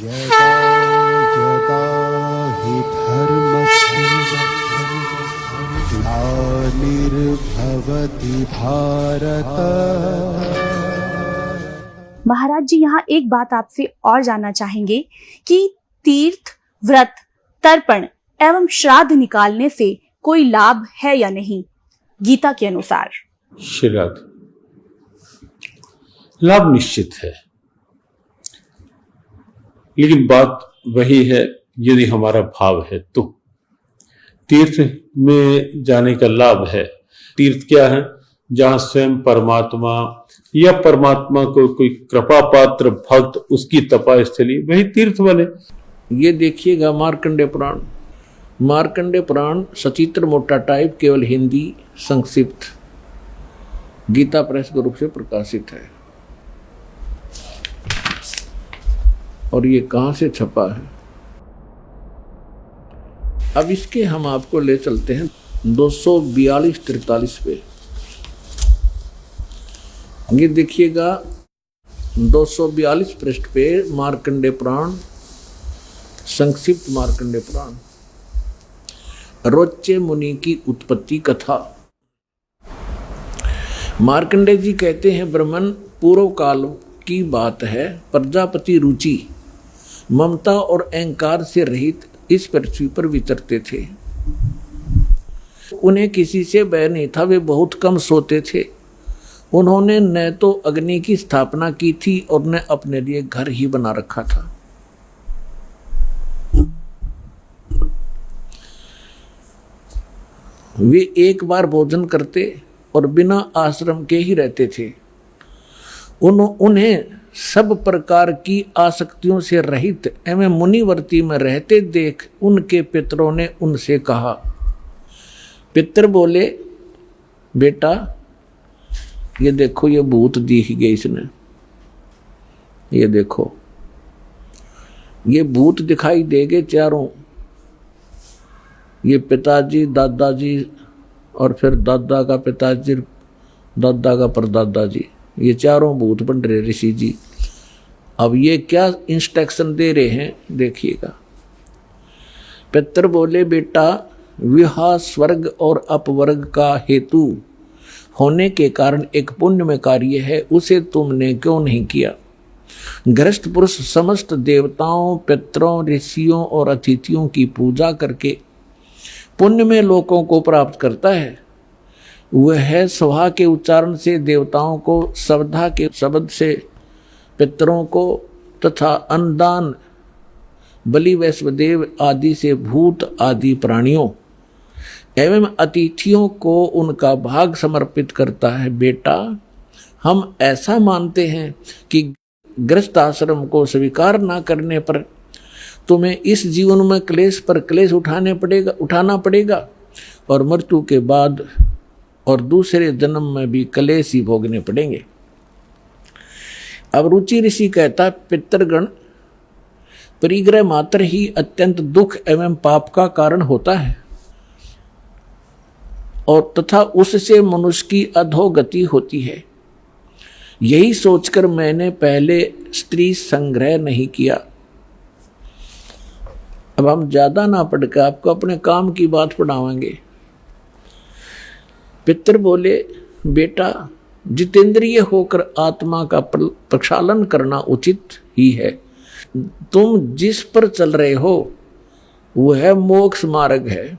यदा यदा हि धर्मस्य ग्लानिर्भवति भारत। महाराज जी, यहाँ एक बात आपसे और जानना चाहेंगे कि तीर्थ, व्रत, तर्पण एवं श्राद्ध निकालने से कोई लाभ है या नहीं गीता के अनुसार? श्राद्ध लाभ निश्चित है, लेकिन बात वही है, यदि हमारा भाव है तो। तीर्थ में जाने का लाभ है। तीर्थ क्या है? जहां स्वयं परमात्मा या परमात्मा को कोई कृपा पात्र भक्त, उसकी तपास्थली, वही तीर्थ बने। ये देखिएगा मार्कंडेय पुराण। मार्कंडेय पुराण सचित्र मोटा टाइप, केवल हिंदी संक्षिप्त, गीता प्रेस के रूप से प्रकाशित है। और ये कहाँ से छपा है? अब इसके हम आपको ले चलते हैं 242-43 पे। ये देखिएगा 242 पृष्ठ पे मार्कंडेय पुराण, संक्षिप्त मार्कंडेय पुराण, रोच्चे मुनि की उत्पत्ति कथा। मार्कंडेय जी कहते हैं, ब्राह्मण पूर्व काल की बात है। प्रजापति रुचि, ममता और अहंकार से रहित इस पृथ्वी पर विचरते थे। उन्हें किसी से भय नहीं था, वे बहुत कम सोते थे। उन्होंने न तो अग्नि की स्थापना की थी और न अपने लिए घर ही बना रखा था। वे एक बार भोजन करते और बिना आश्रम के ही रहते थे। उन्हें सब प्रकार की आसक्तियों से रहित एवं मुनिवर्ती में रहते देख उनके पितरों ने उनसे कहा। पितर बोले, बेटा ये देखो, ये भूत दिख गए इसने, ये देखो ये भूत दिखाई देंगे चारों, ये पिताजी, दादाजी और फिर दादा का पिताजी, दादा का परदादा जी, ये चारों भूत बन रहे ऋषि जी। अब ये क्या इंस्ट्रक्शन दे रहे हैं देखिएगा। पितर बोले, बेटा विवाह स्वर्ग और अपवर्ग का हेतु होने के कारण एक पुण्यमय कार्य है, उसे तुमने क्यों नहीं किया? गृहस्थ पुरुष समस्त देवताओं, पितरों, ऋषियों और अतिथियों की पूजा करके पुण्यमय लोकों को प्राप्त करता है। वह स्वहा के उच्चारण से देवताओं को, श्रद्धा के शब्द से पितरों को तथा अन्नदान, बलि, वैश्वदेव आदि से भूत आदि प्राणियों एवं अतिथियों को उनका भाग समर्पित करता है। बेटा हम ऐसा मानते हैं कि गृहस्थ आश्रम को स्वीकार न करने पर तुम्हें इस जीवन में क्लेश पर क्लेश उठाना पड़ेगा और मृत्यु के बाद और दूसरे जन्म में भी क्लेश ही भोगने पड़ेंगे। अब रुचि ऋषि कहता, पितृगण परिग्रह मात्र ही अत्यंत दुख एवं पाप का कारण होता है और तथा उससे मनुष्य की अधोगति होती है। यही सोचकर मैंने पहले स्त्री संग्रह नहीं किया। अब हम ज्यादा ना पढ़कर आपको अपने काम की बात पढ़ावांगे। पितर बोले, बेटा जितेंद्रिय होकर आत्मा का प्रक्षालन करना उचित ही है। तुम जिस पर चल रहे हो वह मोक्ष मार्ग है।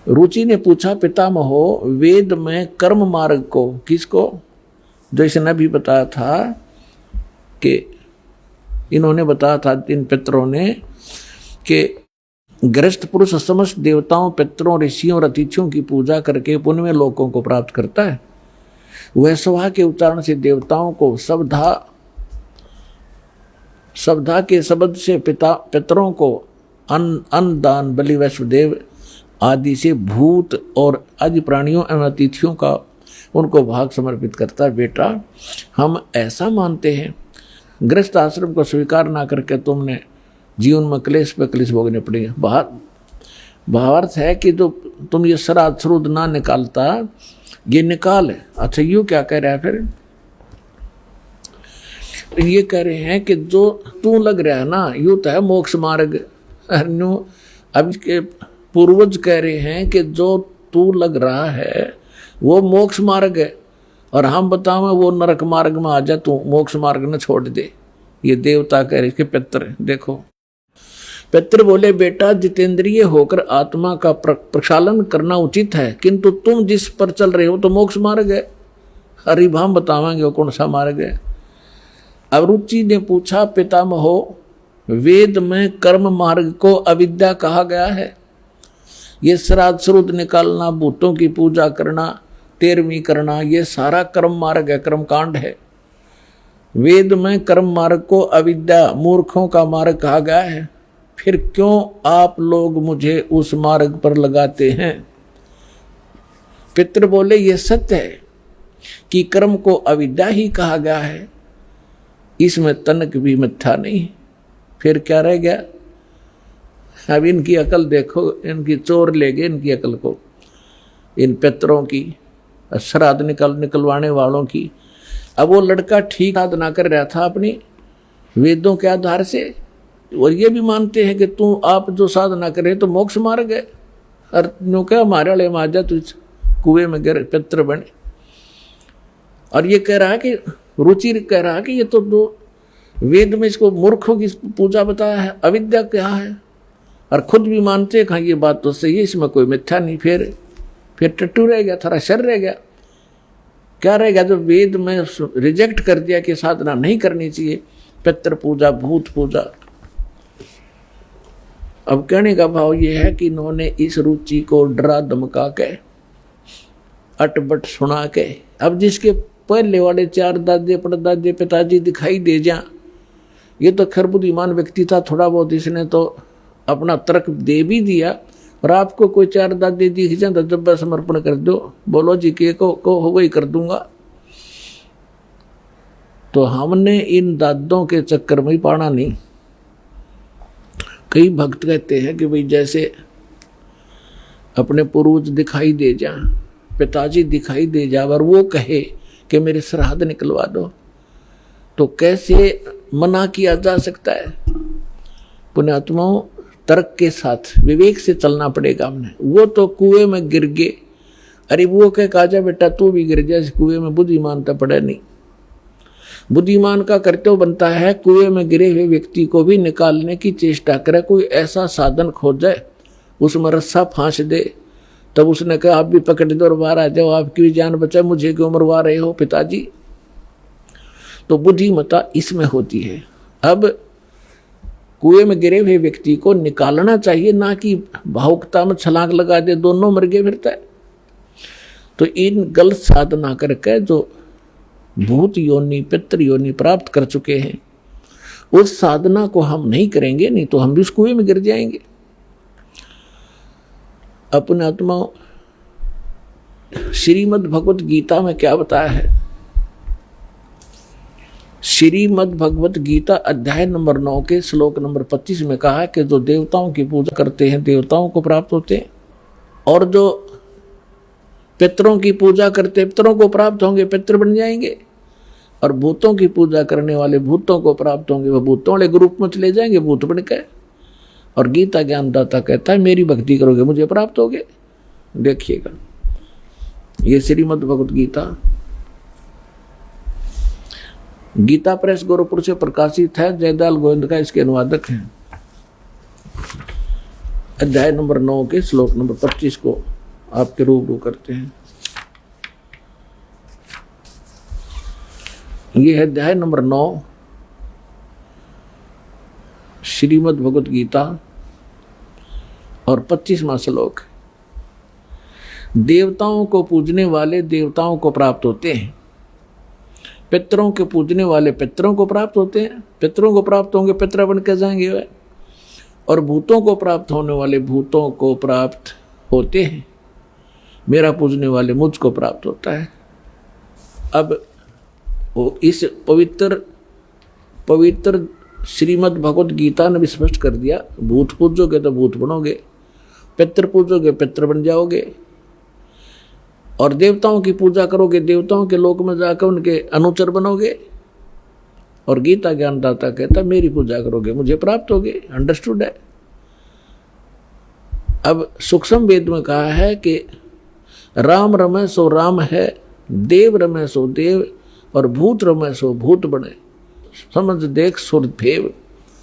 रुचि ने पूछा, पितामहो वेद में कर्म मार्ग को किसको, जो इसने अभी बताया था कि इन्होंने बताया था इन पितरों ने कि गृहस्थ पुरुष समस्त देवताओं, पितरों, ऋषियों और अतिथियों की पूजा करके पुण्यमय लोकों को प्राप्त करता है। वह स्वहा के उच्चारण से देवताओं को, श्रद्धा के शब्द से पितरों को, अन्न दान, बलि, वैश्वदेव आदि से भूत और आदि प्राणियों एवं अतिथियों का उनको भाग समर्पित करता है। बेटा हम ऐसा मानते हैं, गृहस्थ आश्रम को स्वीकार ना करके तुमने जीवन में क्लेश पे क्लेश भोगने पड़ेंगे। भावार्थ है कि जो तुम ये श्राद्ध श्रुद्ध ना निकालता, ये निकाल है। अच्छा यूँ क्या कह रहा है फिर? ये कह रहे हैं कि जो तू लग रहा है ना, यू तो है मोक्ष मार्ग। अब के पूर्वज कह रहे हैं कि जो तू लग रहा है वो मोक्ष मार्ग है, और हम बताओ वो नरक मार्ग में आ जा, तू मोक्ष मार्ग न छोड़ दे। ये देवता कह रहे कि पितर। देखो पितर बोले, बेटा जितेंद्रिय होकर आत्मा का प्रक्षालन करना उचित है, किंतु तुम जिस पर चल रहे हो तो मोक्ष मार्ग है। अरे हम बतावांगे वो कौन सा मार्ग है। अब रुचि ने पूछा, पितामहो वेद में कर्म मार्ग को अविद्या कहा गया है। ये श्राद्ध श्रुद्ध निकालना, भूतों की पूजा करना, तेरहवीं करना, ये सारा कर्म मार्ग है, कर्म कांड है। वेद में कर्म मार्ग को अविद्या, मूर्खों का मार्ग कहा गया है। फिर क्यों आप लोग मुझे उस मार्ग पर लगाते हैं? पितृ बोले, ये सत्य है कि कर्म को अविद्या ही कहा गया है, इसमें तनक भी मिथ्या नहीं। फिर क्या रह गया? अब इनकी अकल देखो, इनकी चोर ले गए इनकी अकल को, इन पितरों की, श्राद्ध निकलवाने वालों की। अब वो लड़का ठीक साधना कर रहा था अपनी वेदों के आधार से, और ये भी मानते हैं कि तू आप जो साधना करे तो मोक्ष मार्ग है, और नो क्या हमारे वाले माजा तू कुएं में गिर पितर बने। और ये कह रहा है कि रुचि कह रहा है कि ये तो दो वेद में इसको मूर्खों की पूजा बताया है, अविद्या क्या है, और खुद भी मानते हैं ये बात तो सही है, इसमें कोई मिथ्या नहीं। फिर टट्टू रह गया, थोड़ा शर रह गया। क्या रह गया? जो वेद में रिजेक्ट कर दिया कि साधना नहीं करनी चाहिए, पितर पूजा, भूत पूजा। अब कहने का भाव ये है कि इन्होंने इस रुचि को डरा धमका के, अटबट सुना के, अब जिसके पहले वाले चार दादे परदादे पिताजी दिखाई दे जा, ये तो खैर बुद्धिमान व्यक्ति था, थोड़ा बहुत इसने तो अपना तर्क दे भी दिया। और आपको कोई चार दादे दिख जाए तो जब समर्पण कर दो, बोलो जी के को हो वही कर दूंगा। तो हमने इन दादों के चक्कर में ही पाना नहीं। कई भक्त कहते हैं कि भाई जैसे अपने पूर्वज दिखाई दे जा, पिताजी दिखाई दे जा, और वो कहे कि मेरे श्राद्ध निकलवा दो, तो कैसे मना किया जा सकता है? पुण्यात्माओं, तर्क के साथ विवेक से चलना पड़ेगा हमने। वो तो कुएं में गिर गए, अरे वो कह काजा बेटा तू भी गिर जा इस कुएं में, बुद्धिमानता पड़े नहीं। बुद्धिमान का कर्तव्य बनता है कुएं में गिरे हुए व्यक्ति को भी निकालने की चेष्टा करे, कोई ऐसा साधन खोजे, उसमें रस्सा फांस दे। तब उसने कहा आप भी पकड़ दो और बाहर आ जाओ, आपकी भी जान बचाए, मुझे क्यों मरवा रहे हो पिताजी? तो बुद्धिमता इसमें होती है। अब कुएं में गिरे हुए व्यक्ति को निकालना चाहिए, ना कि भावुकता में छलांग लगा दे, दोनों मर गए फिरता है। तो इन गलत साधना करके जो भूत योनि, पितृ योनि प्राप्त कर चुके हैं, उस साधना को हम नहीं करेंगे, नहीं तो हम भी उस कुएं में गिर जाएंगे। अपने आत्माओं, श्रीमद् भगवत गीता में क्या बताया है? श्रीमद् भगवत गीता अध्याय नंबर 9 के श्लोक नंबर 25 में कहा है कि जो देवताओं की पूजा करते हैं देवताओं को प्राप्त होते हैं, और जो पितरों की पूजा करते हैं पितरों को प्राप्त होंगे, पितर बन जाएंगे। और भूतों की पूजा करने वाले भूतों को प्राप्त होंगे, वह भूतों वाले ग्रुप में चले जाएंगे, भूत बन के। और गीता ज्ञानदाता कहता है मेरी भक्ति करोगे मुझे प्राप्त होगे। देखिएगा, ये श्रीमद् भगवत गीता गीता प्रेस गोरखपुर से प्रकाशित है, जयदाल गोविंद का इसके अनुवादक हैं। अध्याय नंबर 9 के श्लोक नंबर 25 को आपके रूबरू करते हैं। ये है अध्याय नंबर 9 श्रीमद् भगवत गीता और 25वां श्लोक। देवताओं को पूजने वाले देवताओं को प्राप्त होते हैं, पितरों के पूजने वाले पितरों को प्राप्त होते हैं, पितरों को प्राप्त होंगे पितर बन के जाएंगे वे, और भूतों को प्राप्त होने वाले भूतों को प्राप्त होते हैं, मेरा पूजने वाले मुझको प्राप्त होता है। अब वो इस पवित्र श्रीमद् भगवत गीता ने भी स्पष्ट कर दिया, भूत पूजोगे तो भूत बनोगे, पितर पूजोगे पितर बन जाओगे, और देवताओं की पूजा करोगे देवताओं के लोक में जाकर उनके अनुचर बनोगे। और गीता ज्ञानदाता कहता मेरी पूजा करोगे मुझे प्राप्त होगे। अंडरस्टूड है। अब सूक्ष्म वेद में कहा है कि राम रमे सो राम है, देव रमे सो देव, और भूत रमे सो भूत बने। समझ देख सुर भेव।